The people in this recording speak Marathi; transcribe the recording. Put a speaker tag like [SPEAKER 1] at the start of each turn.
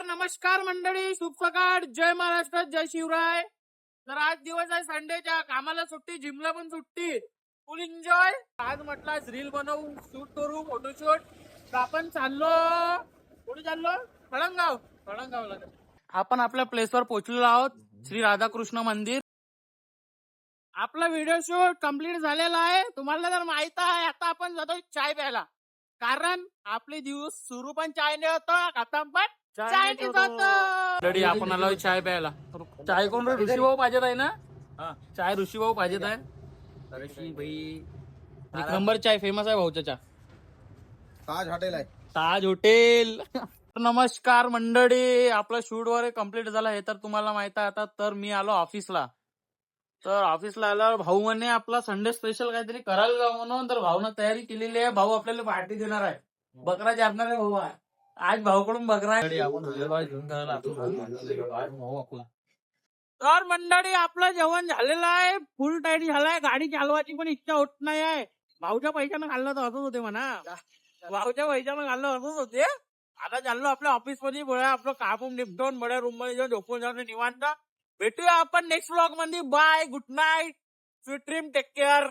[SPEAKER 1] नमस्कार मंडळी, शुभ सकाळ, जय महाराष्ट्र, जय शिवराय. तर आज दिवस आहे संडेचा, कामाला सुट्टी, जिमला पण सुट्टी, फुल एन्जॉय. आज म्हटलं आज रील बनवू, शूट करू, फोटोशूट. तर आपण चाललो, कुठे चाललो? फळंगावला. आपण आपल्या प्लेसवर पोहोचलेलो आहोत, श्री राधाकृष्ण मंदिर. आपला व्हिडिओ शूट कम्प्लीट झालेला आहे. तुम्हाला जर माहित आहे, आता आपण जातो चाय प्यायला. कारण आपले दिवस सुरू पण चायने होतो, आता पण चायने होतो. आपण आलो चाय प्यायला. चाय कोण ऋषी भाऊ पाहिजेत आहे ना? चाय ऋषी भाऊ पाहिजेत आहे. ऋषी भाई एक नंबर चाय फेमस आहे भाऊच्या चहा.
[SPEAKER 2] ताज हॉटेल आहे.
[SPEAKER 1] ताज हॉटेल. नमस्कार मंडळी, आपला शूट वगैरे कम्प्लीट झाला हे तर तुम्हाला माहित आहे. आता तर मी आलो ऑफिसला. तर ऑफिसला आल्यावर भाऊ म्हणे आपला संडे स्पेशल काहीतरी करायला जाऊ म्हणून. तर भाऊनं तयारी केलेली आहे. भाऊ आपल्याला पार्टी देणार आहे, बकरा चारणार आहे भाऊ. आज भाऊकडून बकरा आहे. तर मंडळी आपलं जेवण झालेलं आहे, फुल टाईट झालाय. गाडी चालवायची पण इच्छा होत नाही आहे. भाऊच्या पैशानं खाल्लं तर असंच होते म्हणा. भाऊच्या पैशानं खाल्लं असंच होते. आता चाललो आपल्या ऑफिस मध्ये, बळ्या आपलं काम निपटवून बड्या रूम मध्ये जाऊन झोपून जाऊन निवांत. भेटूया आपण नेक्स्ट व्लॉग मध्ये. Bye, good night, sweet dream, take care.